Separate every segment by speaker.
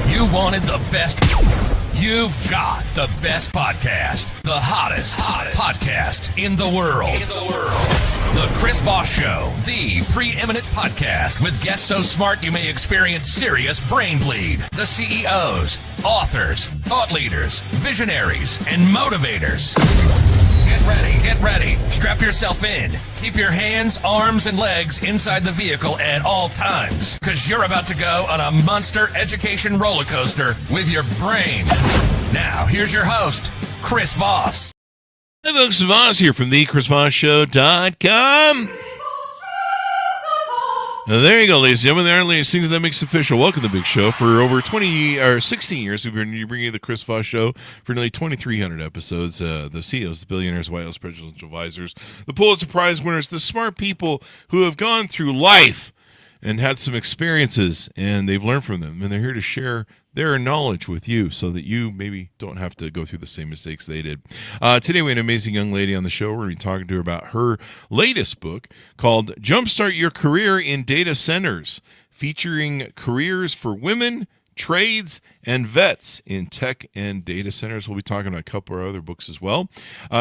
Speaker 1: You wanted the best. You've got the best podcast. The hottest podcast in the world. The Chris Voss Show, the preeminent podcast with guests so smart you may experience serious brain bleed. The CEOs, authors, thought leaders, visionaries, and motivators. Get ready. Strap yourself in. Keep your hands, arms, and legs inside the vehicle at all times, because you're about to go on a monster education roller coaster with your brain. Now, here's your host, Chris Voss.
Speaker 2: Hey folks, Voss here from thechrisvossshow.com. Now, there you go, ladies and gentlemen. There are ladies things that makes official. Welcome to the big show. For over 16 years, we've been bringing you the Chris Voss Show for nearly 2,300 episodes. The CEOs, the billionaires, White House presidential advisors, the Pulitzer Prize winners, the smart people who have gone through life and had some experiences, and they've learned from them, and they're here to share their knowledge with you so that you maybe don't have to go through the same mistakes they did. Today we have an amazing young lady on the show. We're going to be talking to her about her latest book called Jumpstart Your Career in Data Centers, featuring careers for women, trades, and vets in tech and data centers. We'll be talking about a couple of other books as well.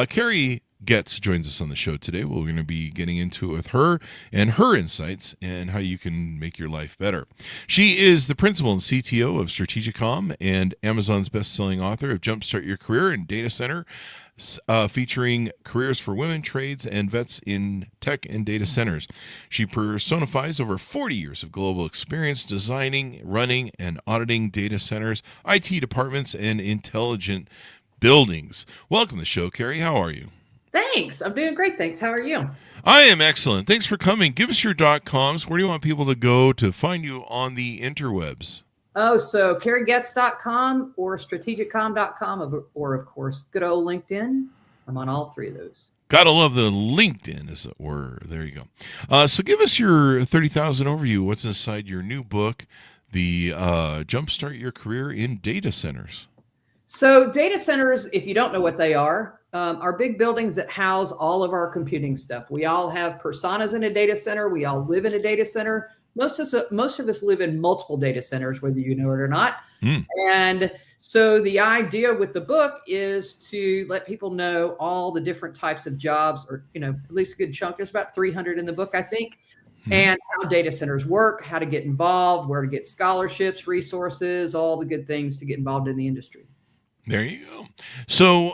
Speaker 2: Carrie Goetz joins us on the show today. We're going to be getting into it with her and her insights and how you can make your life better. She is the principal and CTO of Strategicom and Amazon's best-selling author of Jumpstart Your Career in Data Center, featuring careers for women, trades, and vets in tech and data centers. She personifies over 40 years of global experience designing, running, and auditing data centers, IT departments, and intelligent buildings. Welcome to the show, Carrie. How are you?
Speaker 3: Thanks. I'm doing great. Thanks. How are you?
Speaker 2: I am excellent. Thanks for coming. Give us your .coms. Where do you want people to go to find you on the interwebs?
Speaker 3: Oh, so carriegoetz.com or strategicom.com or, of course, good old LinkedIn. I'm on all three of those.
Speaker 2: Gotta love the LinkedIn, as it were. There you go. So give us your 30,000 overview. What's inside your new book, the Jumpstart Your Career in Data Centers?
Speaker 3: So data centers, if you don't know what they are big buildings that house all of our computing stuff. We all have personas in a data center. We all live in a data center. Most of us live in multiple data centers, whether you know it or not. And so the idea with the book is to let people know all the different types of jobs, or, at least a good chunk. There's about 300 in the book, I think, and how data centers work, how to get involved, where to get scholarships, resources, all the good things to get involved in the industry.
Speaker 2: There you go. So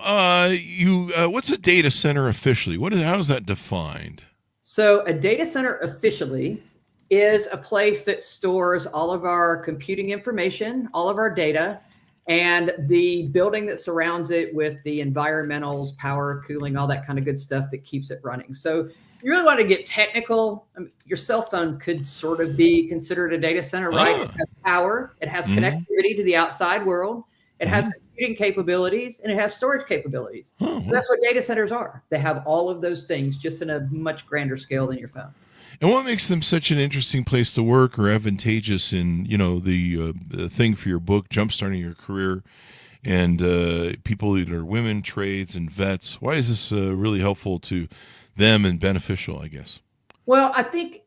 Speaker 2: what's a data center officially? How is that defined?
Speaker 3: So a data center officially is a place that stores all of our computing information, all of our data, and the building that surrounds it with the environmentals, power, cooling, all that kind of good stuff that keeps it running. So you really want to get technical. Your cell phone could sort of be considered a data center, right? It has power, it has connectivity to the outside world, it has computing capabilities, and it has storage capabilities. So that's what data centers are. They have all of those things, just in a much grander scale than your phone.
Speaker 2: And what makes them such an interesting place to work or advantageous in, the thing for your book, Jumpstarting Your Career, and people that are women, trades, and vets? Why is this really helpful to them and beneficial, I guess?
Speaker 3: Well, I think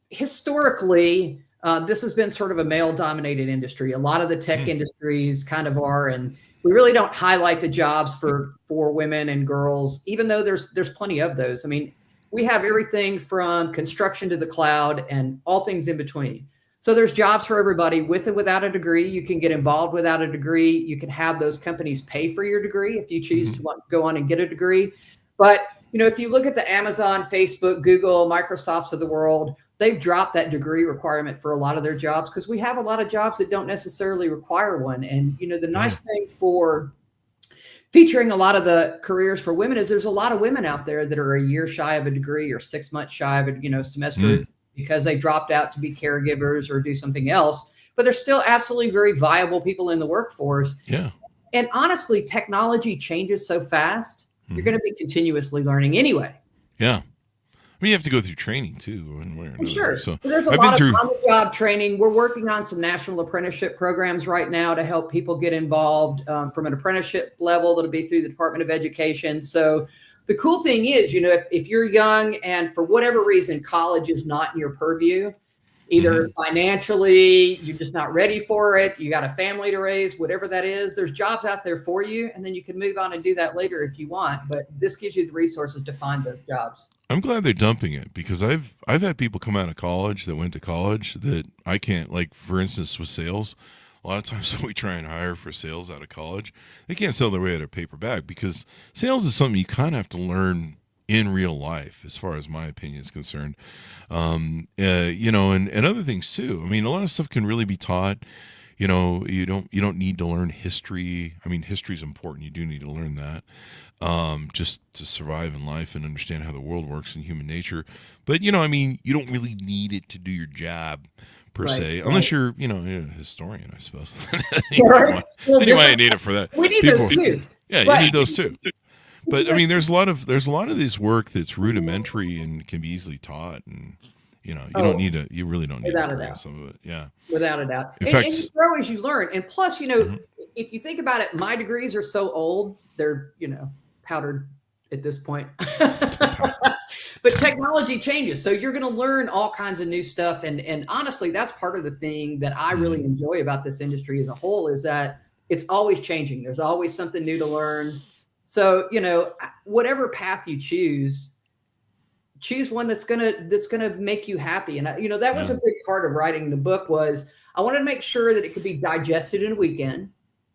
Speaker 3: historically, this has been sort of a male-dominated industry. A lot of the tech industries kind of are, and we really don't highlight the jobs for women and girls, even though there's plenty of those. I mean, we have everything from construction to the cloud and all things in between. So there's jobs for everybody, with and without a degree. You can get involved without a degree. You can have those companies pay for your degree if you choose to go on and get a degree. But, if you look at the Amazon, Facebook, Google, Microsofts of the world, they've dropped that degree requirement for a lot of their jobs because we have a lot of jobs that don't necessarily require one. And, the nice thing for featuring a lot of the careers for women is there's a lot of women out there that are a year shy of a degree or 6 months shy of a semester because they dropped out to be caregivers or do something else, but they're still absolutely very viable people in the workforce.
Speaker 2: Yeah.
Speaker 3: And honestly, technology changes so fast, you're going to be continuously learning anyway.
Speaker 2: Yeah. I mean, you have to go through training too.
Speaker 3: Sure.
Speaker 2: So
Speaker 3: there's a lot of on-the-job training. We're working on some national apprenticeship programs right now to help people get involved from an apprenticeship level. That'll be through the Department of Education. So the cool thing is, if you're young and for whatever reason, college is not in your purview, Either financially, you're just not ready for it. You got a family to raise, whatever that is. There's jobs out there for you, and then you can move on and do that later if you want. But this gives you the resources to find those jobs.
Speaker 2: I'm glad they're dumping it, because I've had people come out of college that went to college that I can't, like, for instance, with sales. A lot of times when we try and hire for sales out of college, they can't sell their way out of a paper bag, because sales is something you kind of have to learn in real life, as far as my opinion is concerned. You know, and other things too. I mean, a lot of stuff can really be taught. You know, you don't need to learn history. I mean, history is important. You do need to learn that, just to survive in life and understand how the world works and human nature. But, you know, I mean, you don't really need it to do your job per se, unless you're, you know, a historian, I suppose. you might need it for that.
Speaker 3: We need those too.
Speaker 2: Yeah, you need those too. But I mean, there's a lot of this work that's rudimentary and can be easily taught, and you know, you really don't need to learn some of it. Yeah,
Speaker 3: without a doubt. And you grow as you learn. And plus, you know, if you think about it, my degrees are so old; they're, you know, powdered at this point. But technology changes, so you're going to learn all kinds of new stuff. And honestly, that's part of the thing that I really enjoy about this industry as a whole, is that it's always changing. There's always something new to learn. So, you know, whatever path you choose one that's gonna make you happy. And you know, that was a big part of writing the book. Was I wanted to make sure that it could be digested in a weekend,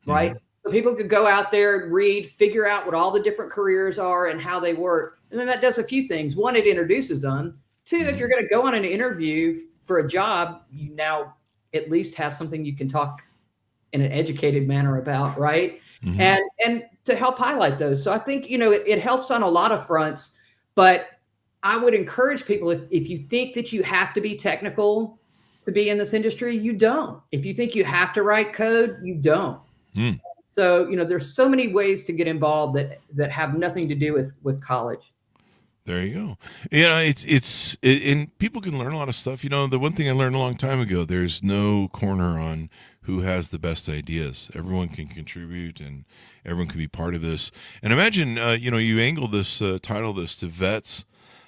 Speaker 3: right? So people could go out there and read, figure out what all the different careers are and how they work. And then that does a few things. One, it introduces them. Two, if you're going to go on an interview for a job, you now at least have something you can talk in an educated manner about, right? And to help highlight those. So I think, you know, it helps on a lot of fronts, but I would encourage people, if you think that you have to be technical to be in this industry, you don't. If you think you have to write code, you don't. So, you know, there's so many ways to get involved that have nothing to do with college.
Speaker 2: There you go. Yeah, and people can learn a lot of stuff. You know, the one thing I learned a long time ago, there's no corner on who has the best ideas. Everyone can contribute, and everyone can be part of this. And imagine, you know, you angle this, title this to vets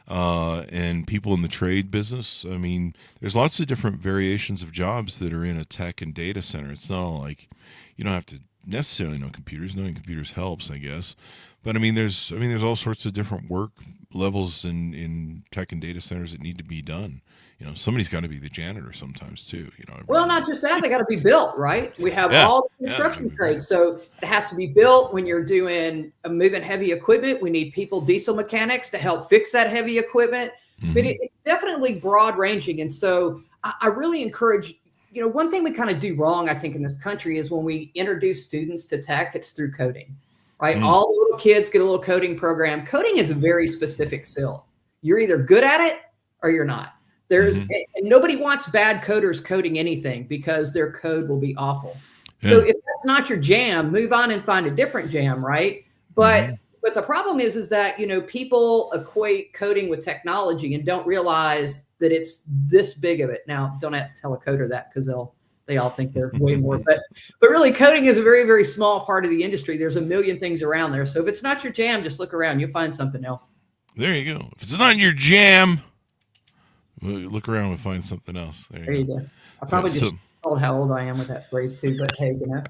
Speaker 2: and people in the trade business. I mean, there's lots of different variations of jobs that are in a tech and data center. It's not all like you don't have to necessarily know computers. Knowing computers helps, I guess. But I mean, there's all sorts of different work levels in tech and data centers that need to be done. You know, somebody's got to be the janitor sometimes too. You know,
Speaker 3: well, not just that, they got to be built, right? We have all the construction trades, so it has to be built. When you're doing moving heavy equipment, we need people, diesel mechanics, to help fix that heavy equipment. But it's definitely broad ranging, and so I really encourage. You know, one thing we kind of do wrong, I think, in this country is when we introduce students to tech, it's through coding, right? All the little kids get a little coding program. Coding is a very specific skill. You're either good at it or you're not. And nobody wants bad coders coding anything, because their code will be awful. So if that's not your jam, move on and find a different jam, right? But the problem is that, you know, people equate coding with technology and don't realize that it's this big of it. Now, don't have to tell a coder that, because they all think they're way more. But really, coding is a very, very small part of the industry. There's a million things around there. So if it's not your jam, just look around. You'll find something else.
Speaker 2: There you go. If it's not your jam, look around and find something else. There you go.
Speaker 3: I probably just told how old I am with that phrase too, but hey, you know.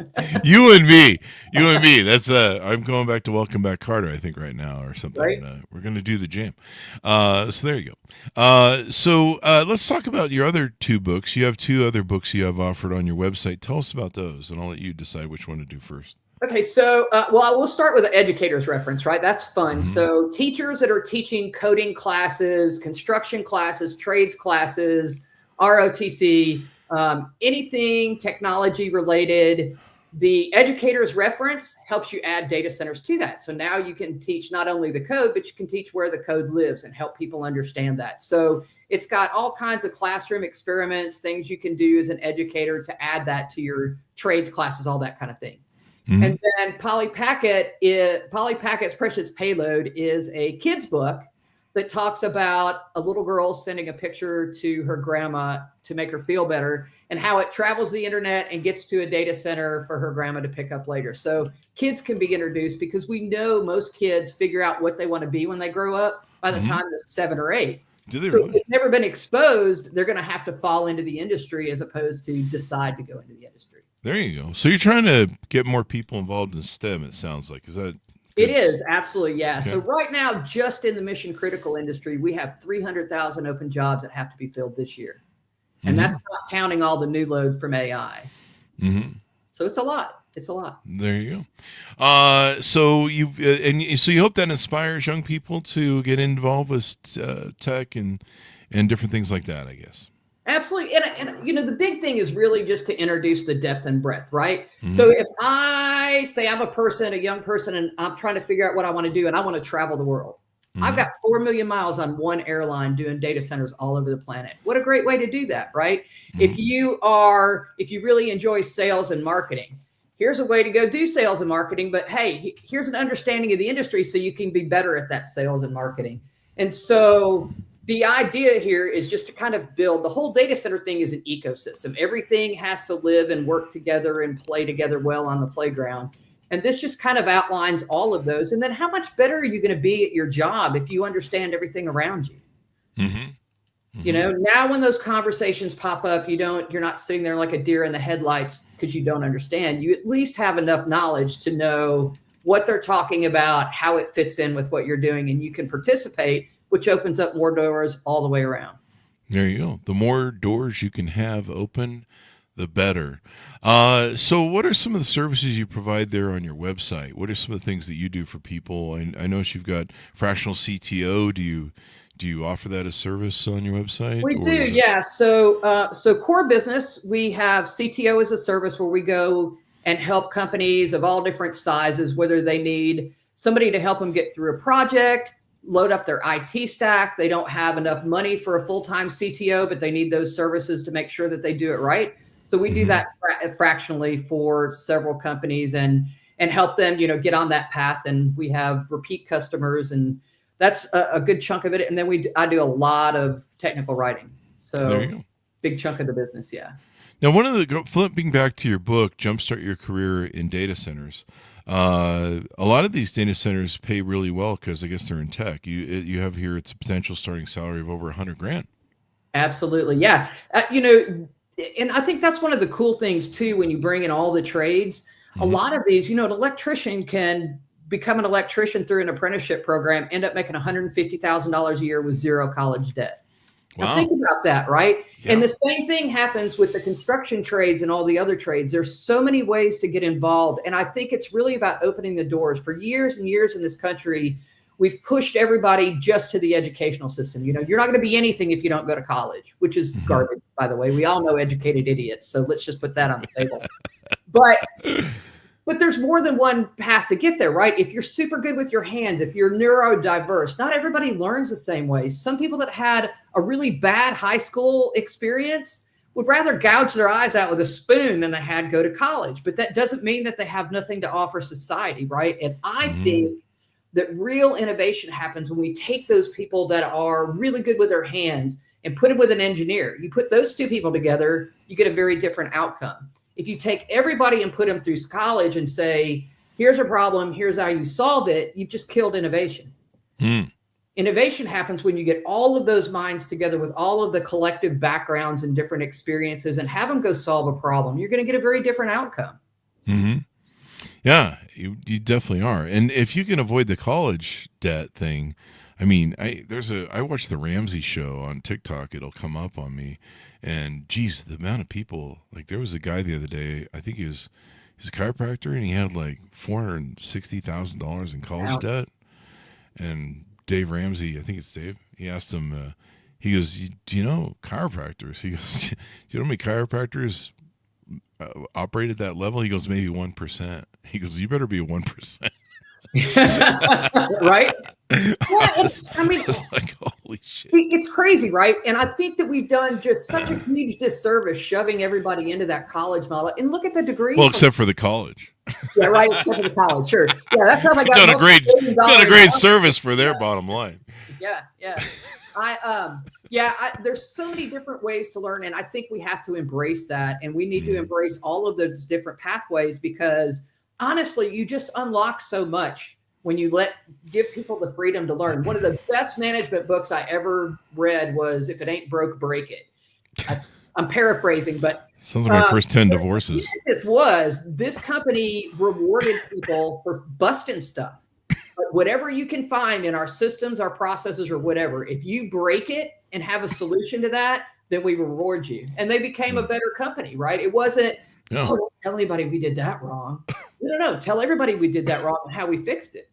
Speaker 2: you and me. That's I'm going back to Welcome Back, Carter, I think, right now, or something. Right? We're going to do the jam. So there you go. So let's talk about your other two books. You have two other books you have offered on your website. Tell us about those, and I'll let you decide which one to do first.
Speaker 3: Okay, so we'll start with the educator's reference, right? That's fun. So teachers that are teaching coding classes, construction classes, trades classes, ROTC, anything technology related, the educator's reference helps you add data centers to that. So now you can teach not only the code, but you can teach where the code lives and help people understand that. So it's got all kinds of classroom experiments, things you can do as an educator to add that to your trades classes, all that kind of thing. And then Polly Packet's Precious Payload is a kid's book that talks about a little girl sending a picture to her grandma to make her feel better, and how it travels the internet and gets to a data center for her grandma to pick up later. So kids can be introduced, because we know most kids figure out what they want to be when they grow up by the time they're 7 or 8.
Speaker 2: Do they
Speaker 3: So if
Speaker 2: really?
Speaker 3: they've never been exposed, they're going to have to fall into the industry as opposed to decide to go into the industry.
Speaker 2: There you go. So you're trying to get more people involved in STEM, it sounds like. Is that
Speaker 3: It
Speaker 2: good?
Speaker 3: is, absolutely, yeah.
Speaker 2: Okay.
Speaker 3: So right now, just in the mission critical industry, we have 300,000 open jobs that have to be filled this year. And that's not counting all the new load from AI.
Speaker 2: Mm-hmm.
Speaker 3: So it's a lot. It's a lot.
Speaker 2: There you go. So you hope that inspires young people to get involved with tech and different things like that, I guess.
Speaker 3: Absolutely. And you know, the big thing is really just to introduce the depth and breadth, right? So if I say I'm a young person, and I'm trying to figure out what I want to do and I want to travel the world, I've got 4 million miles on one airline doing data centers all over the planet. What a great way to do that, right? If you really enjoy sales and marketing, here's a way to go do sales and marketing, but hey, here's an understanding of the industry so you can be better at that sales and marketing. And so the idea here is just to kind of build the whole data center thing is an ecosystem. Everything has to live and work together and play together well on the playground. And this just kind of outlines all of those. And then how much better are you going to be at your job if you understand everything around you? You know, now when those conversations pop up, you're not sitting there like a deer in the headlights because you don't understand. You at least have enough knowledge to know what they're talking about, how it fits in with what you're doing, and you can participate, which opens up more doors all the way around.
Speaker 2: There you go. The more doors you can have open, the better. So what are some of the services you provide there on your website? What are some of the things that you do for people? I notice you've got fractional CTO. Do you offer that as service on your website?
Speaker 3: We do, yeah. So core business, we have CTO as a service where we go and help companies of all different sizes, whether they need somebody to help them get through a project, load up their IT stack. They don't have enough money for a full-time CTO, but they need those services to make sure that they do it right. So we do that fractionally for several companies and help them, get on that path. And we have repeat customers, and that's a good chunk of it. And then I do a lot of technical writing. So
Speaker 2: there you go.
Speaker 3: Big chunk of the business. Yeah.
Speaker 2: Now, flipping back to your book, Jumpstart Your Career in Data Centers. A lot of these data centers pay really well because I guess they're in tech. You have here it's a potential starting salary of over $100,000.
Speaker 3: Absolutely, yeah. And I think that's one of the cool things too when you bring in all the trades. A lot of these, an electrician can become an electrician through an apprenticeship program, end up making $150,000 a year with zero college debt.
Speaker 2: Wow.
Speaker 3: Now think about that, right?
Speaker 2: Yeah.
Speaker 3: And the same thing happens with the construction trades and all the other trades. There's so many ways to get involved. And I think it's really about opening the doors. For years and years in this country, we've pushed everybody just to the educational system. You're not going to be anything if you don't go to college, which is garbage, by the way. We all know educated idiots. So let's just put that on the table. But there's more than one path to get there, right? If you're super good with your hands, if you're neurodiverse, not everybody learns the same way. Some people that had a really bad high school experience would rather gouge their eyes out with a spoon than they had go to college. But that doesn't mean that they have nothing to offer society, right? And I think that real innovation happens when we take those people that are really good with their hands and put them with an engineer. You put those two people together, you get a very different outcome. If you take everybody and put them through college and say, here's a problem, here's how you solve it, you've just killed innovation. Innovation happens when you get all of those minds together with all of the collective backgrounds and different experiences and have them go solve a problem. You're going to get a very different outcome.
Speaker 2: Yeah, you definitely are. And if you can avoid the college debt thing, I mean, I watched the Ramsey show on TikTok. It'll come up on me. And geez, the amount of people, like there was a guy the other day, I think he's a chiropractor, and he had like $460,000 in college debt. And Dave Ramsey, I think it's Dave, he asked him, he goes, do you know chiropractors? He goes, do you know how many chiropractors operate at that level? He goes, maybe 1%. He goes, you better be a 1%.
Speaker 3: Right? Yeah, it's
Speaker 2: like, holy shit.
Speaker 3: It's crazy, right? And I think that we've done just such a huge disservice shoving everybody into that college model. And look at the degrees.
Speaker 2: Well, except for the college.
Speaker 3: Yeah, right. Except for the college, sure. Yeah, that's how they got
Speaker 2: done a great service for their bottom line.
Speaker 3: Yeah. There's so many different ways to learn, and I think we have to embrace that, and we need to embrace all of those different pathways because honestly, you just unlock so much when you give people the freedom to learn. One of the best management books I ever read was If It Ain't Broke, Break It. I'm paraphrasing, but
Speaker 2: sounds like my first 10 divorces.
Speaker 3: This company rewarded people for busting stuff. But whatever you can find in our systems, our processes, or whatever, if you break it and have a solution to that, then we reward you. And they became a better company, right? It wasn't, don't tell anybody we did that wrong. No, tell everybody we did that wrong and how we fixed it.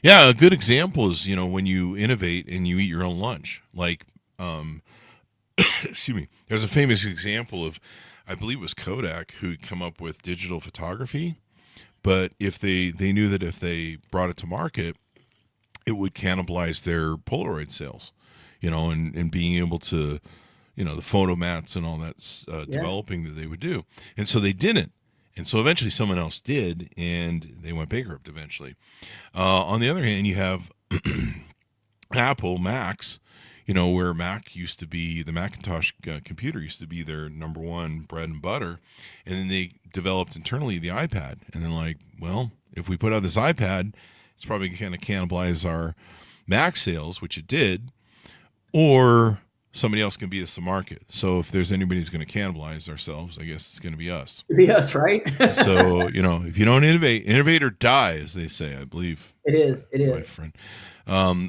Speaker 2: Yeah, a good example is, when you innovate and you eat your own lunch. Like, excuse me, there's a famous example of, I believe it was Kodak, who'd come up with digital photography. But if they knew that if they brought it to market, it would cannibalize their Polaroid sales, and being able to, the photomats and all that developing that they would do. And so they didn't. And so eventually someone else did, and they went bankrupt eventually. On the other hand, you have Apple Macs, where Mac used to be, the Macintosh computer used to be their number one bread and butter. And then they developed internally the iPad. And then like, well, if we put out this iPad, it's probably going to cannibalize our Mac sales, which it did, or somebody else can beat us to market. So if there's anybody who's going to cannibalize ourselves, I guess it's going to be us.
Speaker 3: It'd be us, right?
Speaker 2: So, if you don't innovate or die, as they say, I believe.
Speaker 3: It is.
Speaker 2: My friend.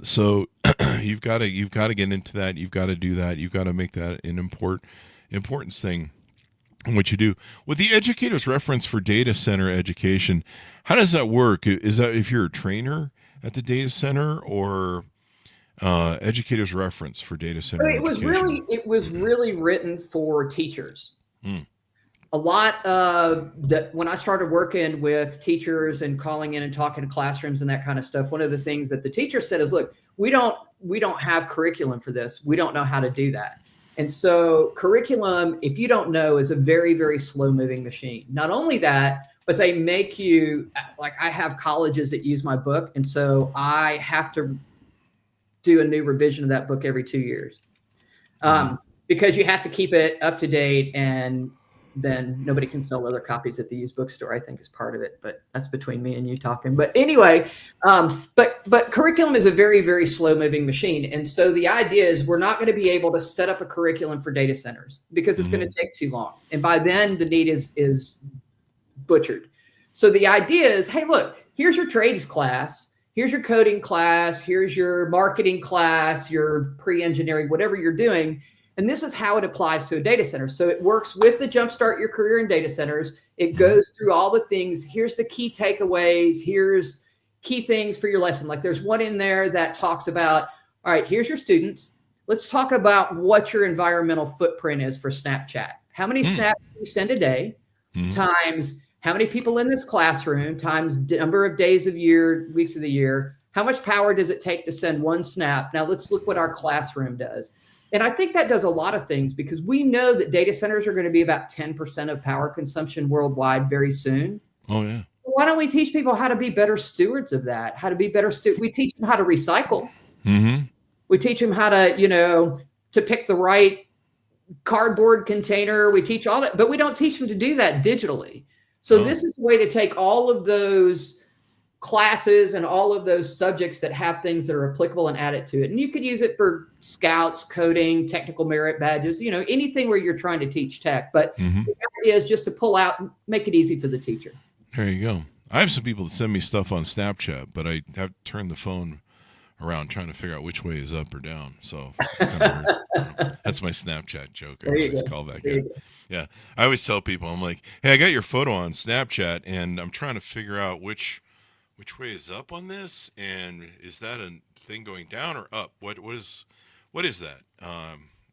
Speaker 2: So you've got to get into that. You've got to do that. You've got to make that an important thing in what you do. With the educator's reference for data center education, how does that work? Is that if you're a trainer at the data center, or educator's reference for data center education?
Speaker 3: It was really written for teachers. A lot of when I started working with teachers and calling in and talking to classrooms and that kind of stuff, one of the things that the teacher said is, look, we don't have curriculum for this. We don't know how to do that. And so curriculum, if you don't know, is a very, very slow moving machine. Not only that, but they make you, like, I have colleges that use my book. And so I have to do a new revision of that book every 2 years, because you have to keep it up to date, and then nobody can sell other copies at the used bookstore, I think, is part of it. But that's between me and you talking. But anyway, but curriculum is a very, very slow moving machine. And so the idea is we're not going to be able to set up a curriculum for data centers because it's going to take too long. And by then the need is butchered. So the idea is, hey, look, here's your trades class. Here's your coding class. Here's your marketing class, your pre-engineering, whatever you're doing. And this is how it applies to a data center. So it works with the Jumpstart Your Career in Data Centers. It goes through all the things. Here's the key takeaways. Here's key things for your lesson. Like there's one in there that talks about, all right, here's your students. Let's talk about what your environmental footprint is for Snapchat. How many snaps do you send a day? Times how many people in this classroom, times number of days of year, weeks of the year. How much power does it take to send one snap? Now let's look what our classroom does. And I think that does a lot of things, because we know that data centers are going to be about 10% of power consumption worldwide very soon.
Speaker 2: Oh, yeah.
Speaker 3: Why don't we teach people how to be better stewards of that? How to be better stewards. We teach them how to recycle. We teach them how to, to pick the right cardboard container. We teach all that, but we don't teach them to do that digitally. So this is a way to take all of those classes and all of those subjects that have things that are applicable and add it to it. And you could use it for scouts, coding, technical merit badges, anything where you're trying to teach tech. But the idea is just to pull out and make it easy for the teacher.
Speaker 2: There you go. I have some people that send me stuff on Snapchat, but I have to turn the phone around trying to figure out which way is up or down. So it's kind of weird. That's my Snapchat joke. I always call back in. Yeah. I always tell people, I'm like, hey, I got your photo on Snapchat, and I'm trying to figure out which way is up on this, and is that a thing going down or up? What is that?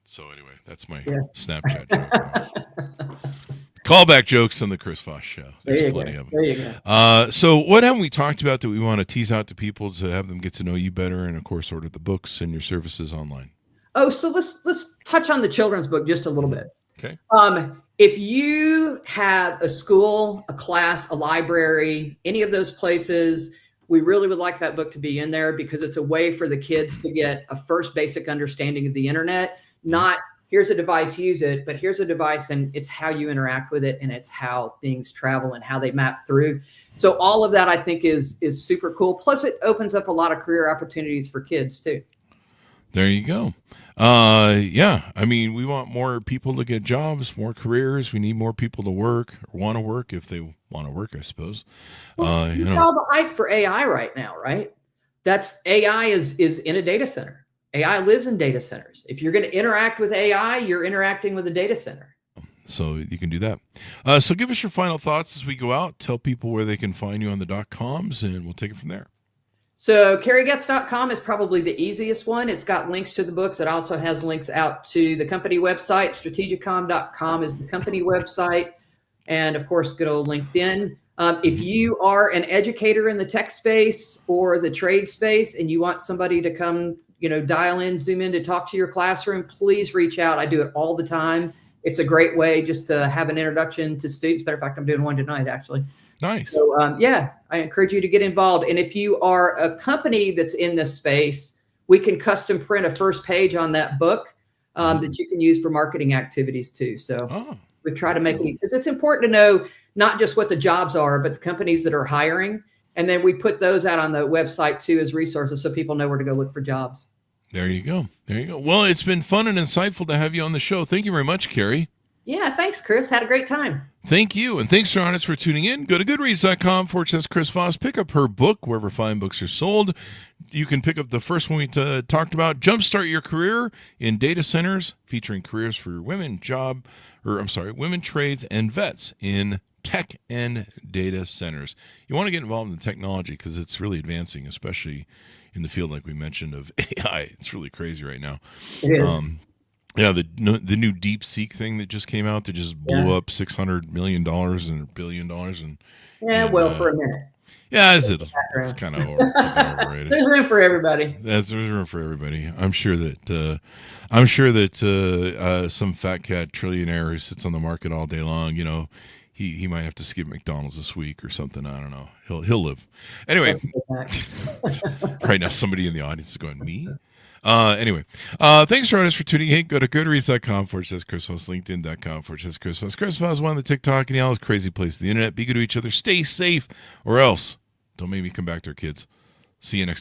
Speaker 2: So anyway, that's my Snapchat joke. Callback jokes on the Chris Voss Show. There's plenty of them.
Speaker 3: There you go.
Speaker 2: So what haven't we talked about that we want to tease out to people to have them get to know you better, and of course order the books and your services online?
Speaker 3: Oh, so let's touch on the children's book just a little bit.
Speaker 2: Okay.
Speaker 3: If you have a school, a class, a library, any of those places, we really would like that book to be in there, because it's a way for the kids to get a first basic understanding of the internet, not here's a device, use it, but here's a device and it's how you interact with it and it's how things travel and how they map through. So all of that I think is super cool. Plus it opens up a lot of career opportunities for kids too.
Speaker 2: There you go. Yeah, I mean, we want more people to get jobs, more careers. We need more people to work or want to work if they want to work, I suppose.
Speaker 3: Well, you know, all the hype for AI right now, right? That's AI is in a data center. AI lives in data centers. If you're going to interact with AI, you're interacting with a data center.
Speaker 2: So you can do that. So give us your final thoughts as we go out. Tell people where they can find you on the .coms, and we'll take it from there.
Speaker 3: So carriegoetz.com is probably the easiest one. It's got links to the books. It also has links out to the company website. Strategicom.com is the company website. And of course, good old LinkedIn. If you are an educator in the tech space or the trade space and you want somebody to come, dial in, zoom in to talk to your classroom, please reach out. I do it all the time. It's a great way just to have an introduction to students. Matter of fact, I'm doing one tonight, actually.
Speaker 2: Nice.
Speaker 3: So, I encourage you to get involved. And if you are a company that's in this space, we can custom print a first page on that book that you can use for marketing activities too. So we've tried to make it, because it's important to know not just what the jobs are, but the companies that are hiring. And then we put those out on the website too as resources so people know where to go look for jobs.
Speaker 2: There you go. There you go. Well, it's been fun and insightful to have you on the show. Thank you very much, Carrie.
Speaker 3: Yeah, thanks, Chris. Had a great time.
Speaker 2: Thank you. And thanks, John, for tuning in. Go to goodreads.com/Chris Voss. Pick up her book wherever fine books are sold. You can pick up the first one we talked about, Jumpstart Your Career in Data Centers, featuring careers for women, women trades and vets in tech and data centers. You want to get involved in technology because it's really advancing, especially in the field like we mentioned of AI. It's really crazy right now.
Speaker 3: It is.
Speaker 2: Yeah, the new DeepSeek thing that just came out that just blew up $600 million and $1 billion.
Speaker 3: For a minute.
Speaker 2: Yeah, it's kind of overrated.
Speaker 3: There's room for everybody.
Speaker 2: There's room for everybody. I'm sure that some fat cat trillionaire who sits on the market all day long, he might have to skip McDonald's this week or something. I don't know. He'll live. Anyway, right now somebody in the audience is going, me? Anyway, thanks for tuning in. Go to goodreads.com/Chris Voss, LinkedIn.com/Chris Voss. Chris Voss, one of the TikTok and all this crazy place on the internet. Be good to each other. Stay safe, or else don't make me come back there, kids. See you next time.